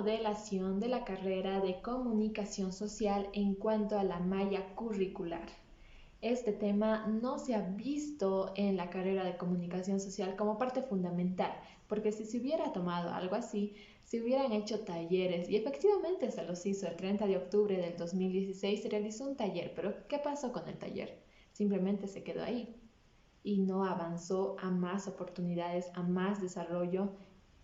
remodelación de la carrera de comunicación social en cuanto a la malla curricular. Este tema no se ha visto en la carrera de comunicación social como parte fundamental, porque si se hubiera tomado algo así, se hubieran hecho talleres y efectivamente se los hizo. El 30 de octubre del 2016 se realizó un taller, pero ¿qué pasó con el taller? Simplemente se quedó ahí y no avanzó a más oportunidades, a más desarrollo,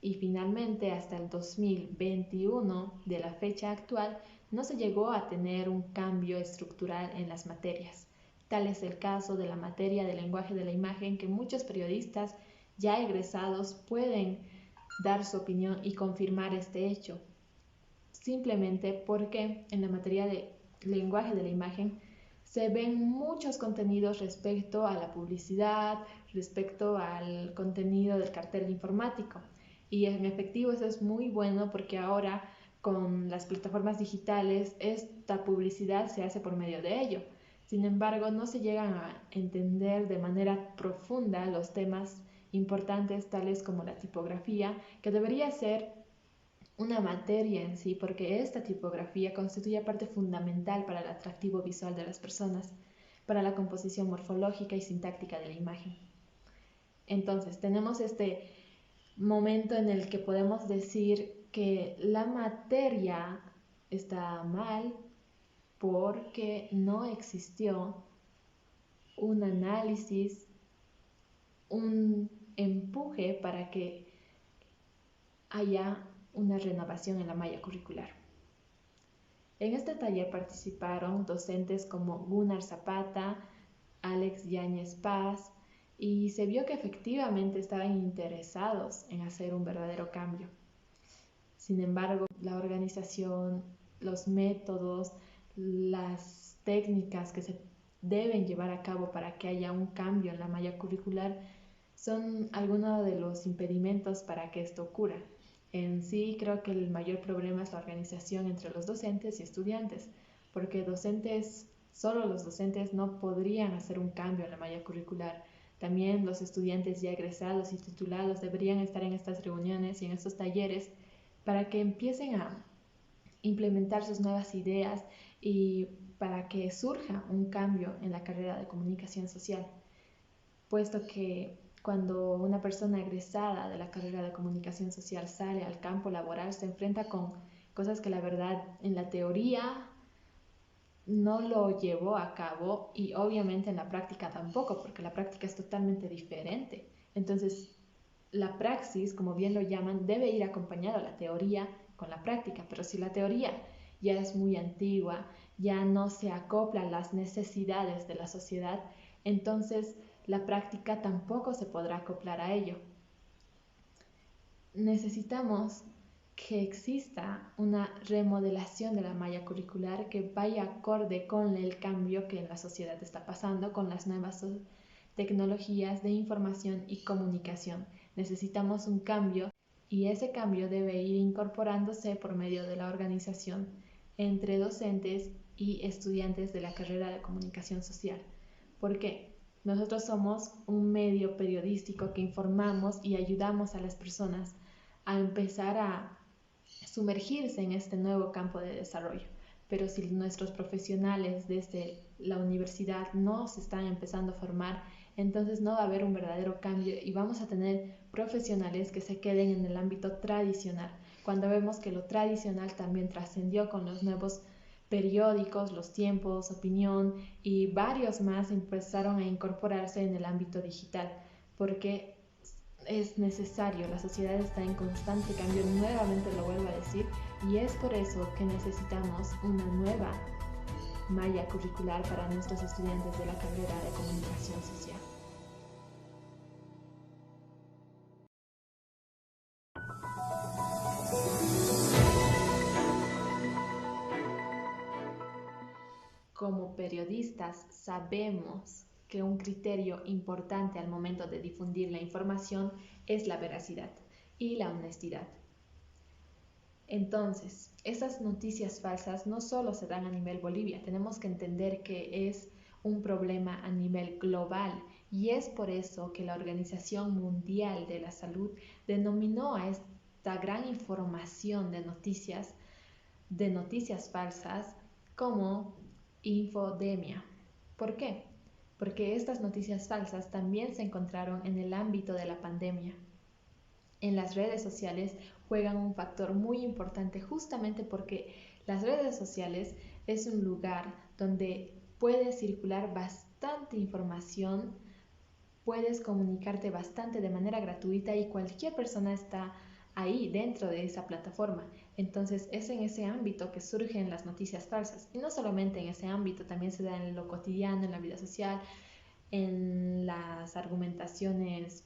y finalmente hasta el 2021 de la fecha actual no se llegó a tener un cambio estructural en las materias. Tal es el caso de la materia de lenguaje de la imagen, que muchos periodistas ya egresados pueden dar su opinión y confirmar este hecho, simplemente porque en la materia de lenguaje de la imagen se ven muchos contenidos respecto a la publicidad, respecto al contenido del cartel informático. Y en efectivo eso es muy bueno, porque ahora con las plataformas digitales esta publicidad se hace por medio de ello. Sin embargo, no se llegan a entender de manera profunda los temas importantes tales como la tipografía, que debería ser una materia en sí, porque esta tipografía constituye parte fundamental para el atractivo visual de las personas, para la composición morfológica y sintáctica de la imagen. Entonces, tenemos este momento en el que podemos decir que la materia está mal porque no existió un análisis, un empuje para que haya una renovación en la malla curricular. En este taller participaron docentes como Gunnar Zapata, Alex Yáñez Paz, y se vio que efectivamente estaban interesados en hacer un verdadero cambio. Sin embargo, la organización, los métodos, las técnicas que se deben llevar a cabo para que haya un cambio en la malla curricular son algunos de los impedimentos para que esto ocurra. En sí, creo que el mayor problema es la organización entre los docentes y estudiantes, porque solo los docentes no podrían hacer un cambio en la malla curricular. También los estudiantes ya egresados y titulados deberían estar en estas reuniones y en estos talleres para que empiecen a implementar sus nuevas ideas y para que surja un cambio en la carrera de comunicación social, puesto que cuando una persona egresada de la carrera de comunicación social sale al campo laboral, se enfrenta con cosas que la verdad en la teoría no lo llevó a cabo, y obviamente en la práctica tampoco, porque la práctica es totalmente diferente. Entonces, la praxis, como bien lo llaman, debe ir acompañada a la teoría con la práctica, pero si la teoría ya es muy antigua, ya no se acopla a las necesidades de la sociedad, entonces la práctica tampoco se podrá acoplar a ello. Necesitamos que exista una remodelación de la malla curricular que vaya acorde con el cambio que en la sociedad está pasando, con las nuevas tecnologías de información y comunicación. Necesitamos un cambio, y ese cambio debe ir incorporándose por medio de la organización entre docentes y estudiantes de la carrera de comunicación social. ¿Por qué? Nosotros somos un medio periodístico que informamos y ayudamos a las personas a empezar a sumergirse en este nuevo campo de desarrollo. Pero si nuestros profesionales desde la universidad no se están empezando a formar, entonces no va a haber un verdadero cambio y vamos a tener profesionales que se queden en el ámbito tradicional, cuando vemos que lo tradicional también trascendió con los nuevos periódicos, Los Tiempos, Opinión y varios más empezaron a incorporarse en el ámbito digital, porque es necesario, la sociedad está en constante cambio, nuevamente lo vuelvo a decir, y es por eso que necesitamos una nueva malla curricular para nuestros estudiantes de la carrera de comunicación social. Como periodistas sabemos que un criterio importante al momento de difundir la información es la veracidad y la honestidad. Entonces, esas noticias falsas no solo se dan a nivel Bolivia, tenemos que entender que es un problema a nivel global, y es por eso que la Organización Mundial de la Salud denominó a esta esta gran información de noticias falsas como infodemia. ¿Por qué? Porque estas noticias falsas también se encontraron en el ámbito de la pandemia. En las redes sociales juegan un factor muy importante justamente porque las redes sociales es un lugar donde puede circular bastante información, puedes comunicarte bastante de manera gratuita y cualquier persona está ahí dentro de esa plataforma. Entonces es en ese ámbito que surgen las noticias falsas. Y no solamente en ese ámbito, también se da en lo cotidiano, en la vida social, en las argumentaciones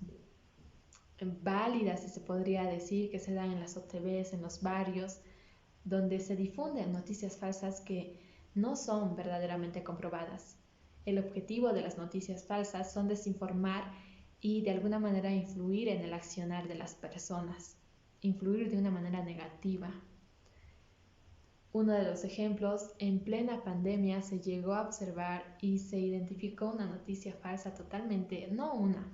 válidas, si se podría decir, que se dan en las OTVs, en los barrios, donde se difunden noticias falsas que no son verdaderamente comprobadas. El objetivo de las noticias falsas son desinformar y de alguna manera influir en el accionar de las personas, influir de una manera negativa. Uno de los ejemplos, en plena pandemia se llegó a observar y se identificó una noticia falsa totalmente, no una,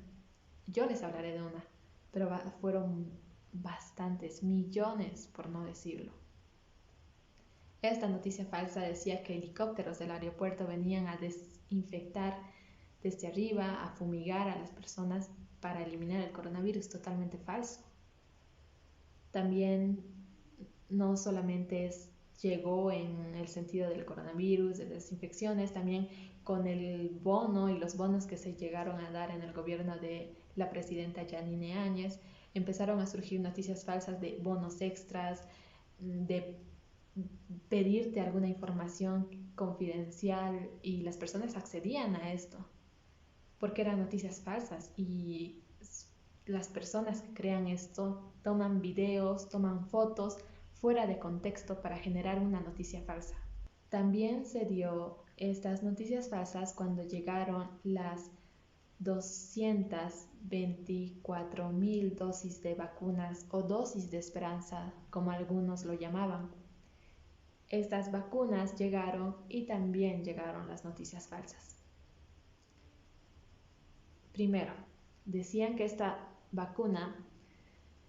yo les hablaré de una, pero fueron bastantes, millones por no decirlo. Esta noticia falsa decía que helicópteros del aeropuerto venían a desinfectar desde arriba, a fumigar a las personas para eliminar el coronavirus, totalmente falso. También no solamente llegó en el sentido del coronavirus, de desinfecciones, también con el bono y los bonos que se llegaron a dar en el gobierno de la presidenta Yanine Áñez, empezaron a surgir noticias falsas de bonos extras, de pedirte alguna información confidencial y las personas accedían a esto porque eran noticias falsas y las personas que crean esto toman videos, toman fotos fuera de contexto para generar una noticia falsa. También se dio estas noticias falsas cuando llegaron las 224,000 dosis de vacunas o dosis de esperanza, como algunos lo llamaban. Estas vacunas llegaron y también llegaron las noticias falsas. Primero, decían que esta vacuna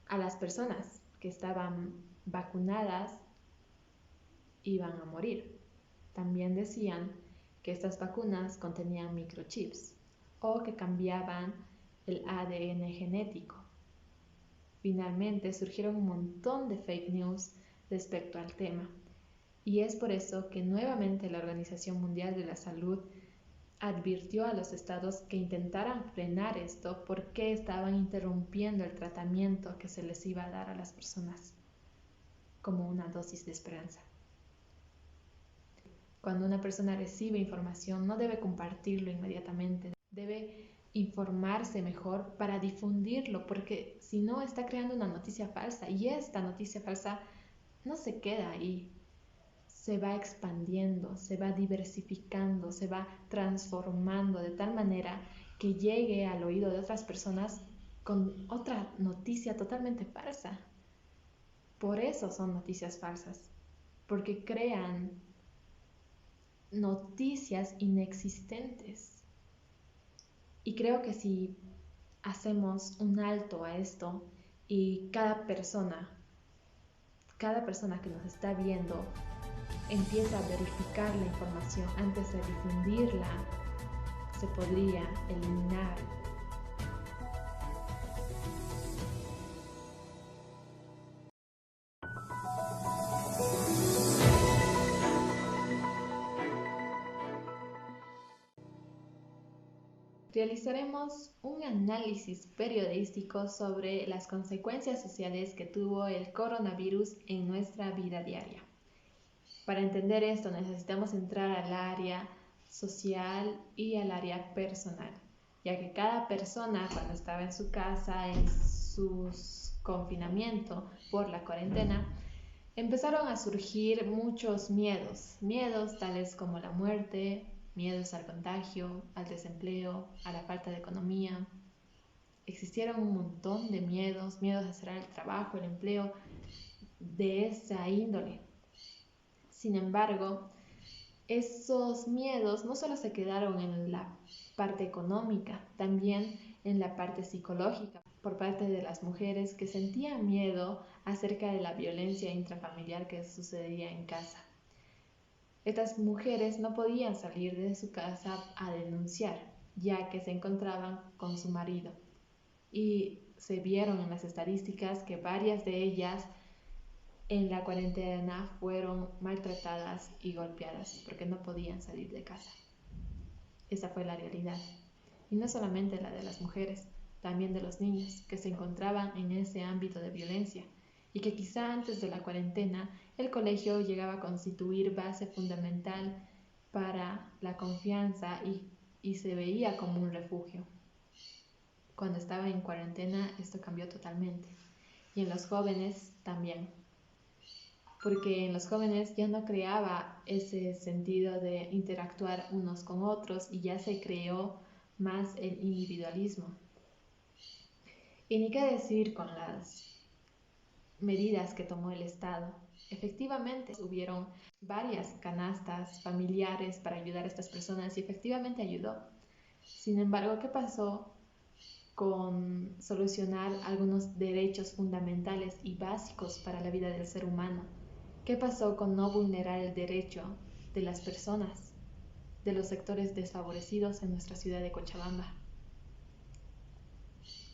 a las personas que estaban vacunadas iban a morir. También decían que estas vacunas contenían microchips o que cambiaban el ADN genético. Finalmente surgieron un montón de fake news respecto al tema. Y es por eso que nuevamente la Organización Mundial de la Salud advirtió a los estados que intentaran frenar esto porque estaban interrumpiendo el tratamiento que se les iba a dar a las personas como una dosis de esperanza. Cuando una persona recibe información no debe compartirlo inmediatamente, debe informarse mejor para difundirlo porque si no está creando una noticia falsa y esta noticia falsa no se queda ahí. Se va expandiendo, se va diversificando, se va transformando de tal manera que llegue al oído de otras personas con otra noticia totalmente falsa. Por eso son noticias falsas, porque crean noticias inexistentes. Y creo que si hacemos un alto a esto y cada persona que nos está viendo empieza a verificar la información antes de difundirla, se podría eliminar. Realizaremos un análisis periodístico sobre las consecuencias sociales que tuvo el coronavirus en nuestra vida diaria. Para entender esto necesitamos entrar al área social y al área personal, ya que cada persona cuando estaba en su casa, en su confinamiento por la cuarentena, empezaron a surgir muchos miedos tales como la muerte, miedos al contagio, al desempleo, a la falta de economía. Existieron un montón de miedos a cerrar el trabajo, el empleo, de esa índole. Sin embargo, esos miedos no solo se quedaron en la parte económica, también en la parte psicológica por parte de las mujeres que sentían miedo acerca de la violencia intrafamiliar que sucedía en casa. Estas mujeres no podían salir de su casa a denunciar, ya que se encontraban con su marido. Y se vieron en las estadísticas que varias de ellas en la cuarentena fueron maltratadas y golpeadas porque no podían salir de casa. Esa fue la realidad. Y no solamente la de las mujeres, también de los niños que se encontraban en ese ámbito de violencia y que quizá antes de la cuarentena el colegio llegaba a constituir base fundamental para la confianza y se veía como un refugio. Cuando estaba en cuarentena esto cambió totalmente. Y en los jóvenes también, porque en los jóvenes ya no creaba ese sentido de interactuar unos con otros y ya se creó más el individualismo. Y ni qué decir con las medidas que tomó el Estado. Efectivamente, hubieron varias canastas familiares para ayudar a estas personas y efectivamente ayudó. Sin embargo, ¿qué pasó con solucionar algunos derechos fundamentales y básicos para la vida del ser humano? ¿Qué pasó con no vulnerar el derecho de las personas, de los sectores desfavorecidos en nuestra ciudad de Cochabamba?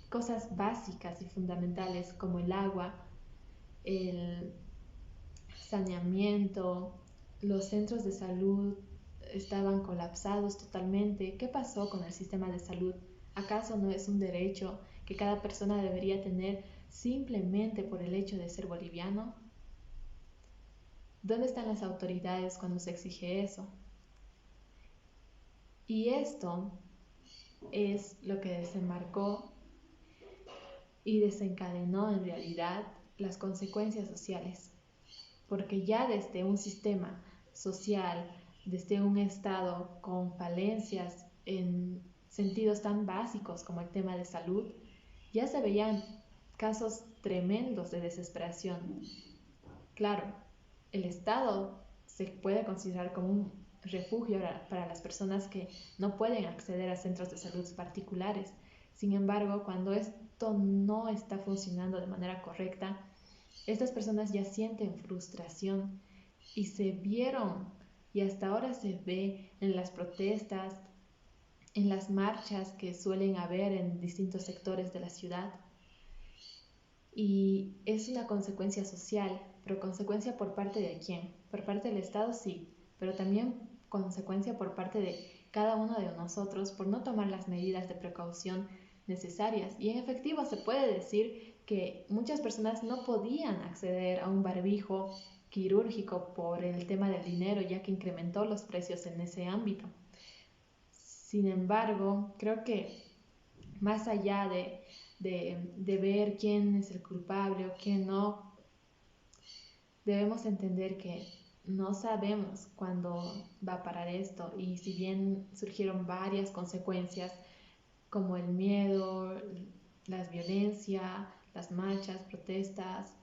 Cosas básicas y fundamentales como el agua, el saneamiento, los centros de salud estaban colapsados totalmente. ¿Qué pasó con el sistema de salud? ¿Acaso no es un derecho que cada persona debería tener simplemente por el hecho de ser boliviano? ¿Dónde están las autoridades cuando se exige eso? Y esto es lo que desembarcó y desencadenó en realidad las consecuencias sociales, porque ya desde un sistema social, desde un Estado con falencias en sentidos tan básicos como el tema de salud, ya se veían casos tremendos de desesperación. Claro, el Estado se puede considerar como un refugio para las personas que no pueden acceder a centros de salud particulares. Sin embargo, cuando esto no está funcionando de manera correcta, estas personas ya sienten frustración y se vieron y hasta ahora se ve en las protestas, en las marchas que suelen haber en distintos sectores de la ciudad. Y es una consecuencia social, pero consecuencia por parte de quién? Por parte del Estado, sí, pero también consecuencia por parte de cada uno de nosotros por no tomar las medidas de precaución necesarias. Y en efectivo se puede decir que muchas personas no podían acceder a un barbijo quirúrgico por el tema del dinero, ya que incrementó los precios en ese ámbito. Sin embargo, creo que más allá de ver quién es el culpable o quién no, debemos entender que no sabemos cuándo va a parar esto y si bien surgieron varias consecuencias como el miedo, la violencia, las marchas, protestas,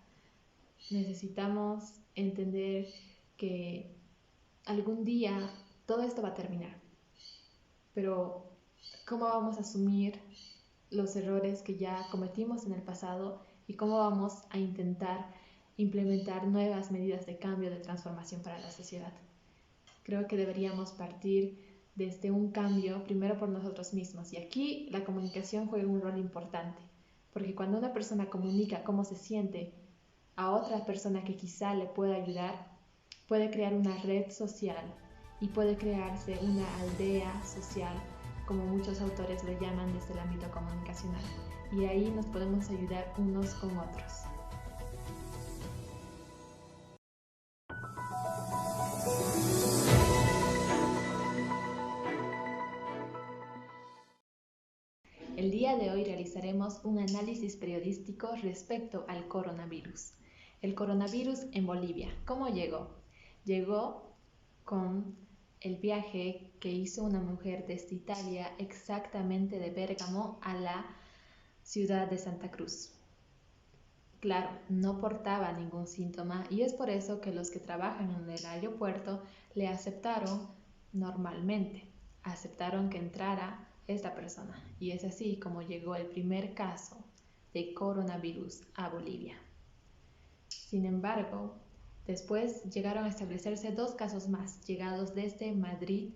necesitamos entender que algún día todo esto va a terminar. Pero ¿cómo vamos a asumir los errores que ya cometimos en el pasado y cómo vamos a intentar implementar nuevas medidas de cambio, de transformación para la sociedad? Creo que deberíamos partir desde un cambio primero por nosotros mismos y aquí la comunicación juega un rol importante, porque cuando una persona comunica cómo se siente a otra persona que quizá le pueda ayudar, puede crear una red social y puede crearse una aldea social, como muchos autores lo llaman desde el ámbito comunicacional, y ahí nos podemos ayudar unos con otros. El día de hoy realizaremos un análisis periodístico respecto al coronavirus. El coronavirus en Bolivia, ¿cómo llegó? Llegó con el viaje que hizo una mujer desde Italia, exactamente de Bérgamo a la ciudad de Santa Cruz. Claro, no portaba ningún síntoma y es por eso que los que trabajan en el aeropuerto le aceptaron normalmente. Aceptaron que entrara esta persona. Y es así como llegó el primer caso de coronavirus a Bolivia. Sin embargo, después llegaron a establecerse 2 casos más, llegados desde Madrid,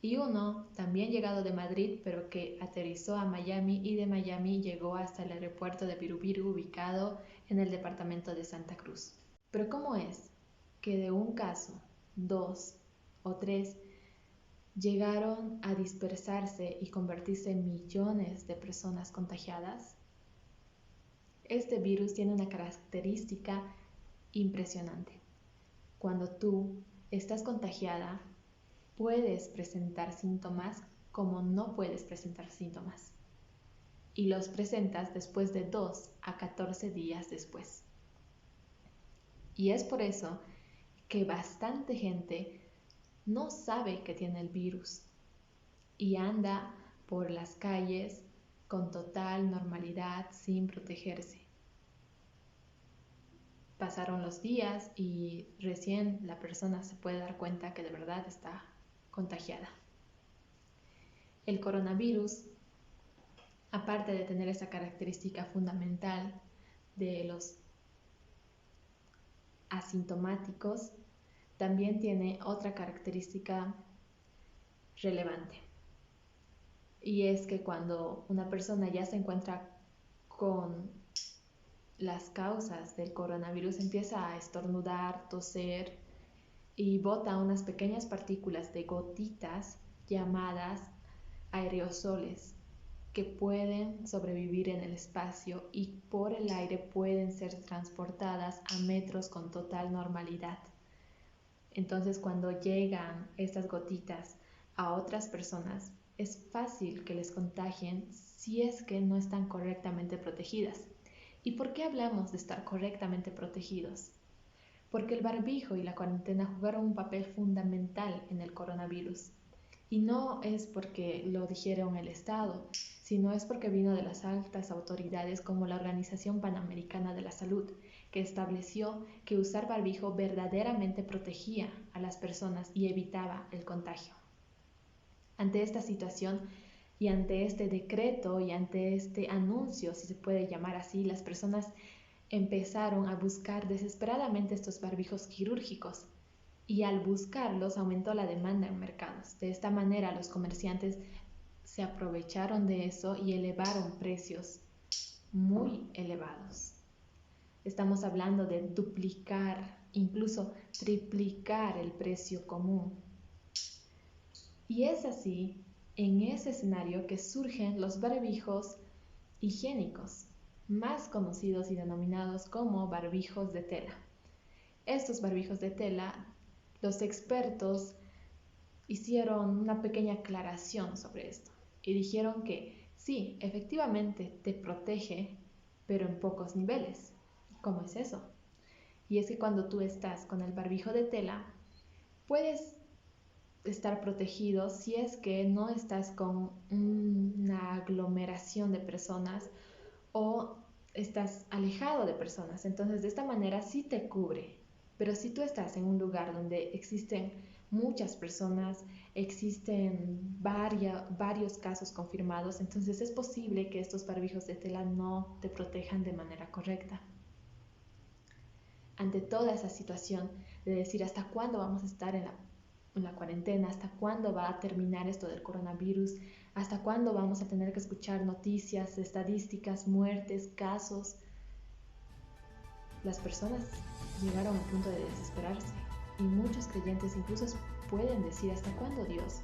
y uno también llegado de Madrid, pero que aterrizó a Miami, y de Miami llegó hasta el aeropuerto de Birubiru, ubicado en el departamento de Santa Cruz. Pero ¿cómo es que de un caso, 2 o 3 llegaron a dispersarse y convertirse en millones de personas contagiadas? Este virus tiene una característica impresionante. Cuando tú estás contagiada, puedes presentar síntomas como no puedes presentar síntomas. Y los presentas después de 2 a 14 días después. Y es por eso que bastante gente no sabe que tiene el virus y anda por las calles con total normalidad sin protegerse. Pasaron los días y recién la persona se puede dar cuenta que de verdad está contagiada. El coronavirus, aparte de tener esa característica fundamental de los asintomáticos, también tiene otra característica relevante. Y es que cuando una persona ya se encuentra con las causas del coronavirus, empieza a estornudar, toser y bota unas pequeñas partículas de gotitas llamadas aerosoles, que pueden sobrevivir en el espacio y por el aire pueden ser transportadas a metros con total normalidad. Entonces, cuando llegan estas gotitas a otras personas, es fácil que les contagien si es que no están correctamente protegidas. ¿Y por qué hablamos de estar correctamente protegidos? Porque el barbijo y la cuarentena jugaron un papel fundamental en el coronavirus. Y no es porque lo dijeron el Estado, sino es porque vino de las altas autoridades como la Organización Panamericana de la Salud, que estableció que usar barbijo verdaderamente protegía a las personas y evitaba el contagio. Ante esta situación y ante este decreto y ante este anuncio, si se puede llamar así, las personas empezaron a buscar desesperadamente estos barbijos quirúrgicos y al buscarlos aumentó la demanda en mercados. De esta manera los comerciantes se aprovecharon de eso y elevaron precios muy elevados. Estamos hablando de duplicar, incluso triplicar el precio común. Y es así, en ese escenario, que surgen los barbijos higiénicos, más conocidos y denominados como barbijos de tela. Estos barbijos de tela, los expertos hicieron una pequeña aclaración sobre esto y dijeron que sí, efectivamente te protege, pero en pocos niveles. ¿Cómo es eso? Y es que cuando tú estás con el barbijo de tela, puedes estar protegido si es que no estás con una aglomeración de personas o estás alejado de personas. Entonces, de esta manera sí te cubre. Pero si tú estás en un lugar donde existen muchas personas, existen varios casos confirmados, entonces es posible que estos barbijos de tela no te protejan de manera correcta. Ante toda esa situación de decir hasta cuándo vamos a estar en la cuarentena, hasta cuándo va a terminar esto del coronavirus, hasta cuándo vamos a tener que escuchar noticias, estadísticas, muertes, casos, las personas llegaron al punto de desesperarse y muchos creyentes incluso pueden decir ¿hasta cuándo, Dios?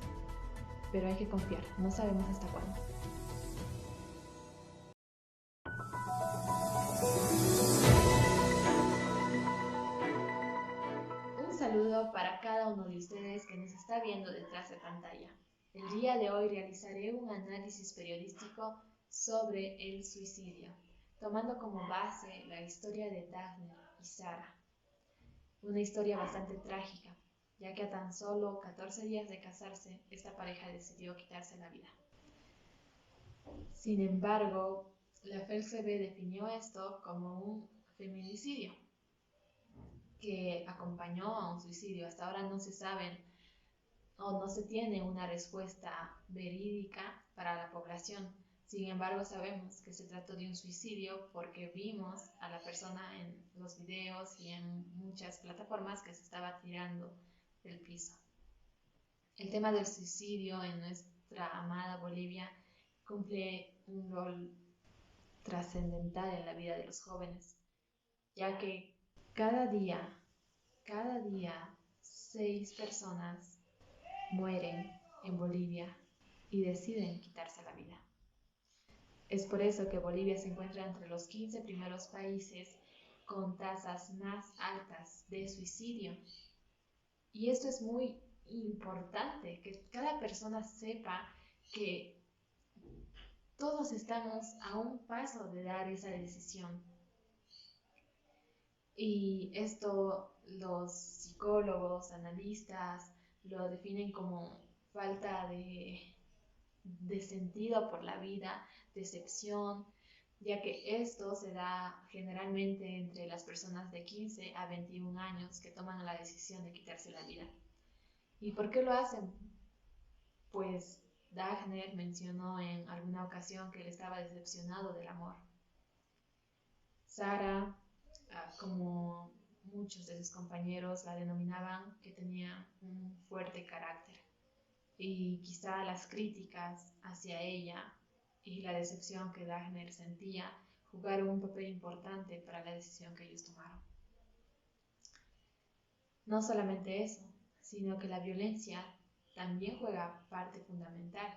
Pero hay que confiar, no sabemos hasta cuándo. Un saludo para cada uno de ustedes que nos está viendo detrás de pantalla. El día de hoy realizaré un análisis periodístico sobre el suicidio, tomando como base la historia de Daphne y Sara. Una historia bastante trágica, ya que a tan solo 14 días de casarse, esta pareja decidió quitarse la vida. Sin embargo, la FELCB definió esto como un feminicidio que acompañó a un suicidio. Hasta ahora no se saben o no se tiene una respuesta verídica para la población. Sin embargo, sabemos que se trató de un suicidio porque vimos a la persona en los videos y en muchas plataformas que se estaba tirando del piso. El tema del suicidio en nuestra amada Bolivia cumple un rol trascendental en la vida de los jóvenes, ya que cada día 6 personas mueren en Bolivia y deciden quitarse la vida. Es por eso que Bolivia se encuentra entre los 15 primeros países con tasas más altas de suicidio. Y esto es muy importante, que cada persona sepa que todos estamos a un paso de dar esa decisión. Y esto los psicólogos, analistas, lo definen como falta de sentido por la vida, decepción, ya que esto se da generalmente entre las personas de 15 a 21 años que toman la decisión de quitarse la vida. ¿Y por qué lo hacen? Pues Dagner mencionó en alguna ocasión que él estaba decepcionado del amor. Sara, como muchos de sus compañeros la denominaban, que tenía un fuerte carácter. Y quizá las críticas hacia ella y la decepción que Dagner sentía jugaron un papel importante para la decisión que ellos tomaron. No solamente eso, sino que la violencia también juega parte fundamental,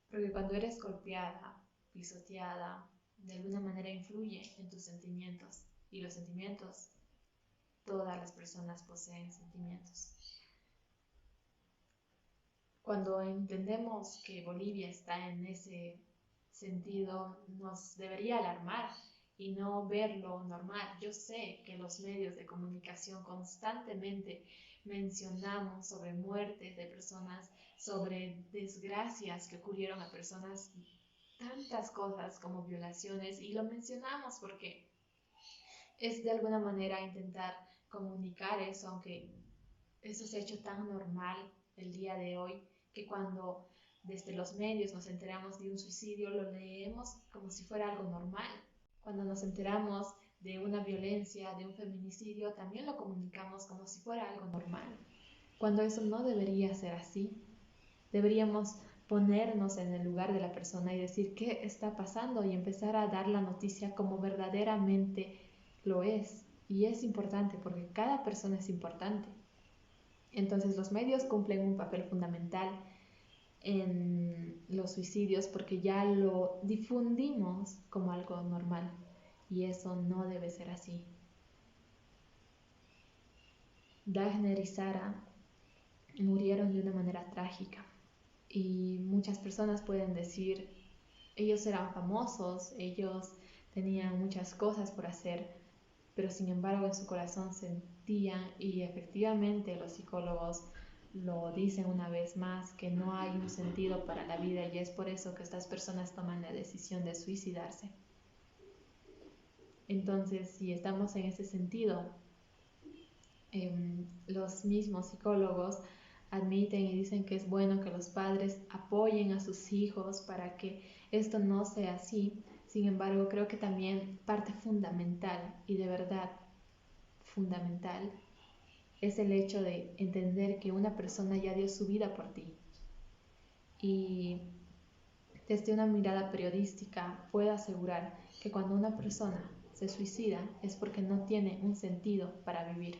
porque cuando eres golpeada, pisoteada, de alguna manera influye en tus sentimientos, y los sentimientos, todas las personas poseen sentimientos. Cuando entendemos que Bolivia está en ese sentido, nos debería alarmar y no verlo normal. Yo sé que los medios de comunicación constantemente mencionamos sobre muertes de personas, sobre desgracias que ocurrieron a personas, tantas cosas como violaciones, y lo mencionamos porque es de alguna manera intentar comunicar eso, aunque eso se ha hecho tan normal el día de hoy, que cuando desde los medios nos enteramos de un suicidio, lo leemos como si fuera algo normal. Cuando nos enteramos de una violencia, de un feminicidio, también lo comunicamos como si fuera algo normal, cuando eso no debería ser así. Deberíamos ponernos en el lugar de la persona y decir qué está pasando y empezar a dar la noticia como verdaderamente lo es. Y es importante porque cada persona es importante. Entonces los medios cumplen un papel fundamental en los suicidios porque ya lo difundimos como algo normal y eso no debe ser así. Dagner y Sara murieron de una manera trágica y muchas personas pueden decir, ellos eran famosos, ellos tenían muchas cosas por hacer, pero sin embargo en su corazón sentían, y efectivamente los psicólogos lo dicen una vez más, que no hay un sentido para la vida, y es por eso que estas personas toman la decisión de suicidarse. Entonces, si estamos en ese sentido, los mismos psicólogos admiten y dicen que es bueno que los padres apoyen a sus hijos para que esto no sea así. Sin embargo, creo que también parte fundamental, y de verdad fundamental, es el hecho de entender que una persona ya dio su vida por ti. Y desde una mirada periodística puedo asegurar que cuando una persona se suicida es porque no tiene un sentido para vivir.